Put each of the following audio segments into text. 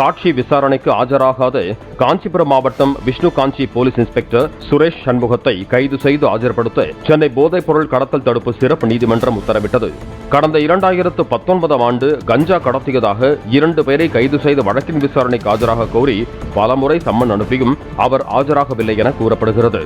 சாட்சி விசாரணைக்கு ஆஜராகாத காஞ்சிபுரம் மாவட்டம் விஷ்ணு காஞ்சி போலீஸ் இன்ஸ்பெக்டர் சுரேஷ் சண்முகத்தை கைது செய்து ஆஜர்படுத்த சென்னை போதைப் பொருள் கடத்தல் தடுப்பு சிறப்பு நீதிமன்றம் உத்தரவிட்டது. கடந்த 2019 ஆண்டு கஞ்சா கடத்தியதாக 2 பேரை கைது செய்த வழக்கின் விசாரணைக்கு ஆஜராக கோரி பலமுறை சம்மன் அனுப்பியும் அவர் ஆஜராகவில்லை என கூறப்படுகிறது.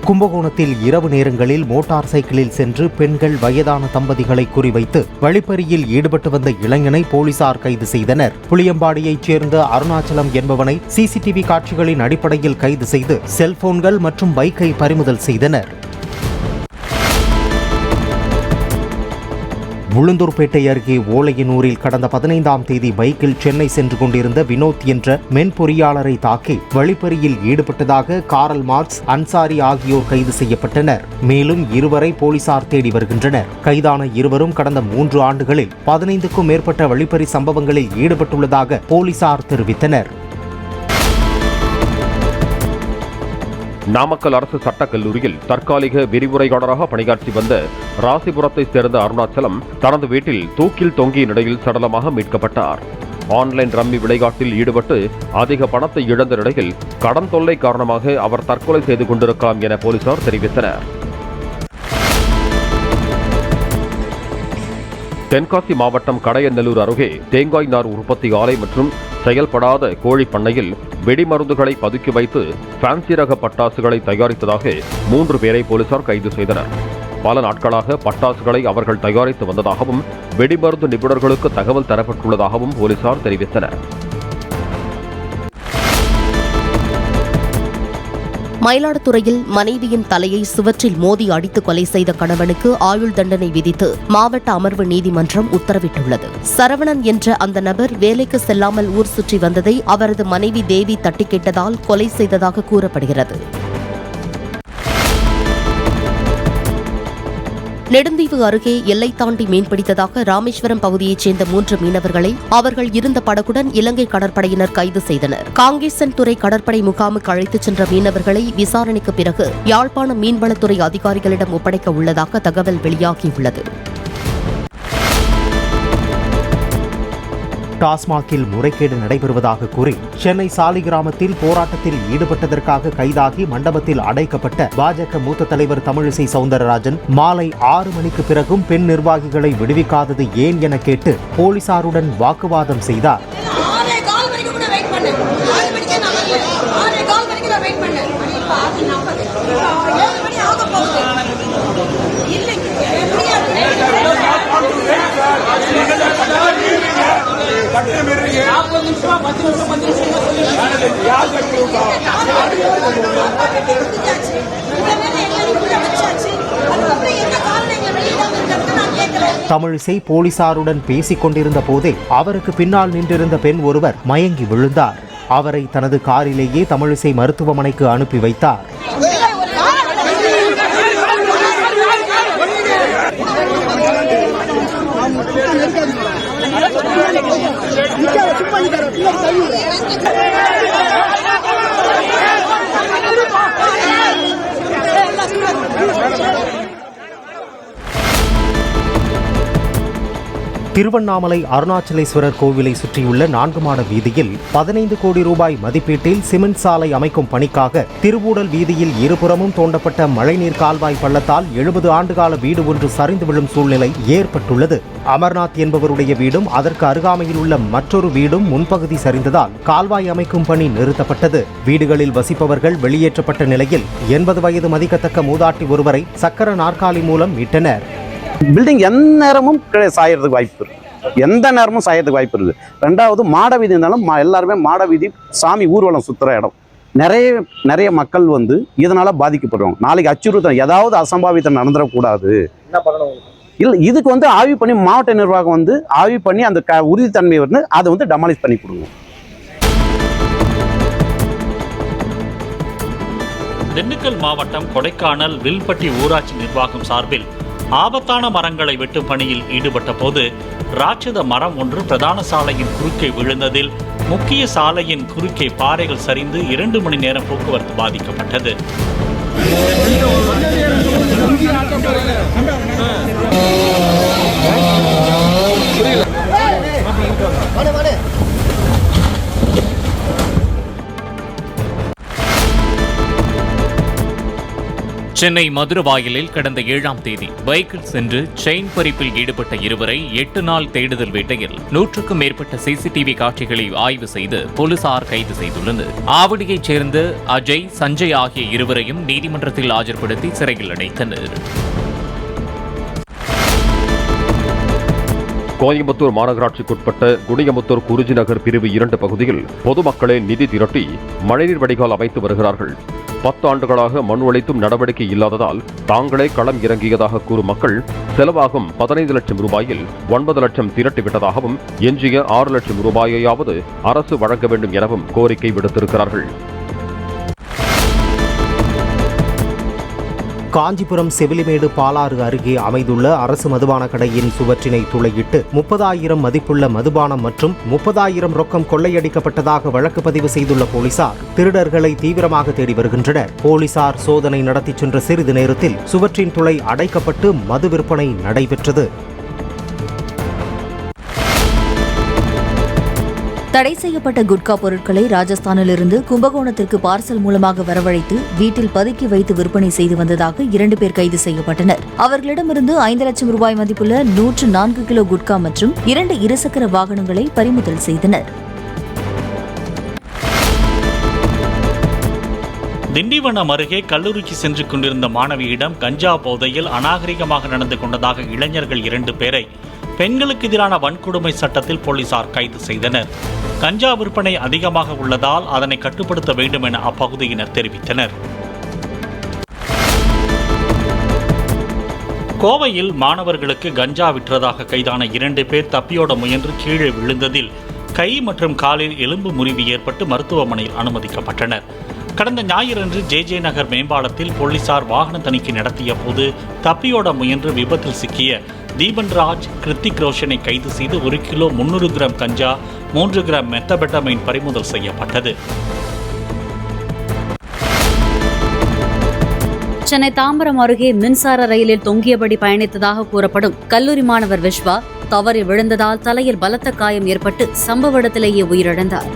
கும்பகோணத்தில் இரவு நேரங்களில் மோட்டார் சைக்கிளில் சென்று பெண்கள், வயதான தம்பதிகளை குறிவைத்து வழிப்பறியில் ஈடுபட்டு வந்த இளைஞனை போலீசார் கைது செய்தனர். புளியம்பாடியைச் சேர்ந்த அருணாச்சலம் என்பவனை சிசிடிவி காட்சிகளின் அடிப்படையில் கைது செய்து செல்போன்கள் மற்றும் பைக்கை பறிமுதல் செய்தனர். உளுந்தூர்பேட்டை அருகே ஓலையனூரில் கடந்த 15ஆம் தேதி பைக்கில் சென்னை சென்று கொண்டிருந்த வினோத் என்ற மென்பொறியாளரை தாக்கி வழிப்பறியில் ஈடுபட்டதாக காரல் மார்க்ஸ், அன்சாரி ஆகியோர் கைது செய்யப்பட்டனர். மேலும் 2 வரை போலீசார் தேடி வருகின்றனர். கைதான 2வரும் கடந்த 3 ஆண்டுகளில் 15க்கும் மேற்பட்ட வழிப்பறி சம்பவங்களில் ஈடுபட்டுள்ளதாக போலீசார் தெரிவித்தனர். நாமக்கல் அரசு சட்டக் கல்லூரியில் தற்காலிக விரிவுரையாளராக பணியாற்றி வந்த ராசிபுரத்தைச் சேர்ந்த அருணாச்சலம் தனது வீட்டில் தூக்கில் தொங்கிய நிலையில் சடலமாக மீட்கப்பட்டார். ஆன்லைன் ரம்மி விளையாட்டில் ஈடுபட்டு அதிக பணத்தை இழந்த நிலையில் கடன் தொல்லை காரணமாக அவர் தற்கொலை செய்து கொண்டிருக்கலாம் என போலீசார் தெரிவித்தனர். தென்காசி மாவட்டம் கடையநல்லூர் அருகே தேங்காய் நார் உற்பத்தி ஆலை மற்றும் செயல்படாத கோழி பண்ணையில் வெடிமருந்துகளை பதுக்கி வைத்து ஃபேன்சி ரக பட்டாசுகளை தயாரித்ததாக 3 பேரை போலீசார் கைது செய்தனர். பல நாட்களாக பட்டாசுகளை அவர்கள் தயாரித்து வந்ததாகவும் வெடிமருந்து நிபுணர்களுக்கு தகவல் தரப்பட்டுள்ளதாகவும் போலீசார் தெரிவித்தனர். மயிலாடுதுறையில் மனைவியின் தலையை சுவற்றில் மோதி அடித்து கொலை செய்த கணவனுக்கு ஆயுள் தண்டனை விதித்து மாவட்ட அமர்வு நீதிமன்றம் உத்தரவிட்டுள்ளது. சரவணன் என்ற அந்த நபர் வேலைக்கு செல்லாமல் ஊர் சுற்றி வந்ததை அவரது மனைவி தேவி தட்டி கேட்டதால் கொலை செய்ததாக கூறப்படுகிறது. நெடுந்தீவு அருகே எல்லை தாண்டி மீன்பிடித்ததாக ராமேஸ்வரம் பகுதியைச் சேர்ந்த 3 மீனவர்களை அவர்கள் இருந்த படகுடன் இலங்கை கடற்படையினர் கைது செய்தனர். காங்கேசன்துறை கடற்படை முகாமுக்கு அழைத்துச் சென்ற மீனவர்களை விசாரணைக்கு பிறகு யாழ்ப்பாணம் மீன்வளத்துறை அதிகாரிகளிடம் ஒப்படைக்க உள்ளதாக தகவல் வெளியாகியுள்ளது. டாஸ்மாகில் முறைகேடு நடைபெறுவதாக கூறி சென்னை சாலிகிராமத்தில் போராட்டத்தில் ஈடுபட்டதற்காக கைதாகி மண்டபத்தில் அடைக்கப்பட்ட பாஜக மூத்த தலைவர் தமிழிசை சவுந்தரராஜன் மாலை 6 மணிக்கு பிறகும் பெண் நிர்வாகிகளை விடுவிக்காதது ஏன் என கேட்டு போலீசாருடன் வாக்குவாதம் செய்தார். தமிழிசை போலீசாருடன் பேசிக் கொண்டிருந்த போதே அவருக்கு பின்னால் நின்றிருந்த பெண் ஒருவர் மயங்கி விழுந்தார். அவரை தனது காரிலேயே தமிழிசை மருத்துவமனைக்கு அனுப்பி வைத்தார். திருவண்ணாமலை அருணாச்சலேஸ்வரர் கோவிலை சுற்றியுள்ள 4 மாட வீதியில் 15 கோடி ரூபாய் மதிப்பீட்டில் சிமெண்ட் சாலை அமைக்கும் பணிக்காக திருவூடல் வீதியில் இருபுறமும் தோண்டப்பட்ட மழைநீர் கால்வாய் பள்ளத்தால் 70 ஆண்டுகால வீடு ஒன்று சரிந்து விழும் சூழ்நிலை ஏற்பட்டுள்ளது. அமர்நாத் என்பவருடைய வீடும் அதற்கு அருகாமையில் உள்ள மற்றொரு வீடும் முன்பகுதி சரிந்ததால் கால்வாய் அமைக்கும் பணி நிறுத்தப்பட்டது. வீடுகளில் வசிப்பவர்கள் வெளியேற்றப்பட்ட நிலையில் 80 வயது மதிக்கத்தக்க மூதாட்டி ஒருவரை சக்கர நாற்காலி மூலம் மீட்டனர். பில்டிங் எந்த நேரமும் சாயறதுக்கு வாய்ப்பு இருக்கு, எந்த நேரமும் சாயறதுக்கு வாய்ப்பு இருக்கு. 2வது மாட வீதி இருந்தாலும் எல்லாருமே மாட வீதி சாமி ஊர்வலம் சுத்துற இடம். நிறைய மக்கள் இதனால பாதிக்கப்படுவாங்க. நாளைக்கு அச்சுறுத்தம் ஏதாவது அசம்பாவிதம் நடந்துடக்கூடாது. இல்லை இதுக்கு ஆய்வு பண்ணி மாவட்ட நிர்வாகம் ஆய்வு பண்ணி அந்த உறுதித்தன்மை அதை டெமாலிஷ் பண்ணி கொடுங்க. திண்டுக்கல் மாவட்டம் கொடைக்கானல் வில்பட்டி ஊராட்சி நிர்வாகம் சார்பில் ஆபத்தான மரங்களை வெட்டும் பணியில் ஈடுபட்ட போது ராட்சத மரம் ஒன்று பிரதான சாலையின் குறுக்கே விழுந்ததில் முக்கிய சாலையின் குறுக்கே பாறைகள் சரிந்து 2 மணி நேரம் போக்குவரத்து பாதிக்கப்பட்டது. சென்னை மதுரவாயலில் கடந்த 7ஆம் தேதி பைக்கில் சென்று செயின் பறிப்பில் ஈடுபட்ட இருவரை 8 நாள் தேடுதல் வேட்டையில் 100க்கும் மேற்பட்ட சிசிடிவி காட்சிகளை ஆய்வு செய்து போலீசார் கைது செய்துள்ளனர். ஆவடியைச் சேர்ந்த அஜய், சஞ்சய் ஆகிய இருவரையும் நீதிமன்றத்தில் ஆஜர்படுத்தி சிறையில் அடைத்தனர். கோயம்புத்தூர் மாநகராட்சிக்குட்பட்ட குடியமுத்தூர் குறிஞ்சி நகர் பிரிவு 2 பகுதியில் பொதுமக்களே நிதி திரட்டி மழைநீர் வடிகால் அமைத்து வருகிறார்கள். 10 ஆண்டுகளாக மனு அளித்தும் நடவடிக்கை இல்லாததால் தாங்களே களம் இறங்கியதாக கூறும் மக்கள் செலவாகும் 15 லட்சம் ரூபாயில் 9 லட்சம் திரட்டிவிட்டதாகவும் எஞ்சிய 6 லட்சம் ரூபாயையாவது அரசு வழங்க வேண்டும் எனவும் கோரிக்கை விடுத்திருக்கிறார்கள். காஞ்சிபுரம் செவிலிமேடு பாலாறு அருகே அமைந்துள்ள அரசு மதுபான கடையின் சுவற்றினை துளையிட்டு 30,000 மதிப்புள்ள மதுபானம் மற்றும் 30,000 ரொக்கம் கொள்ளையடிக்கப்பட்டதாக வழக்கு பதிவு செய்துள்ள போலீசார் திருடர்களை தீவிரமாக தேடி வருகின்றனர். போலீசார் சோதனை நடத்தி சென்ற சிறிது நேரத்தில் சுவற்றின் துளை அடைக்கப்பட்டு மது விற்பனை நடைபெற்றது. தடை செய்யப்பட்ட குட்கா பொருட்களை ராஜஸ்தானிலிருந்து கும்பகோணத்திற்கு பார்சல் மூலமாக வரவழைத்து வீட்டில் பதுக்கி வைத்து விற்பனை செய்து வந்ததாக 2 பேர் கைது செய்யப்பட்டனர். அவர்களிடமிருந்து 5 லட்சம் ரூபாய் மதிப்புள்ள 104 கிலோ குட்கா மற்றும் 2 இருசக்கர வாகனங்களை பறிமுதல் செய்தனர். திண்டிவனம் அருகே கல்லூரிக்கு சென்று கொண்டிருந்த மாணவியிடம் கஞ்சா போதையில் அநாகரிகமாக நடந்து கொண்டதாக இளைஞர்கள் 2 பேரை பெண்களுக்கு எதிரான வன்கொடுமை சட்டத்தில் போலீசார் கைது செய்தனர். கஞ்சா விற்பனை அதிகமாக உள்ளதால் அதனை கட்டுப்படுத்த வேண்டும் என அப்பகுதியினர் தெரிவித்தனர். கோவையில் மாணவர்களுக்கு கஞ்சா விற்றதாக கைதான 2 பேர் தப்பியோட முயன்று கீழே விழுந்ததில் கை மற்றும் காலில் எலும்பு முறிவு ஏற்பட்டு மருத்துவமனையில் அனுமதிக்கப்பட்டனர். கடந்த ஞாயிறன்று ஜே நகர் மேம்பாலத்தில் போலீசார் வாகன தணிக்கை நடத்திய போது தப்பியோட முயன்று விபத்தில் சிக்கிய தீபன்ராஜ், கிருத்திக் ரோஷனை கைது செய்து 1 கிலோ 300 கிராம் கஞ்சா, 3 கிராம் மெத்தபெட்டமைன் பறிமுதல் செய்யப்பட்டது. சென்னை தாம்பரம் அருகே மின்சார ரயிலில் தொங்கியபடி பயணித்ததாக கூறப்படும் கல்லூரி மாணவர் விஸ்வா தவறி விழுந்ததால் தலையில் பலத்த காயம் ஏற்பட்டு சம்பவ இடத்திலேயே உயிரிழந்தார்.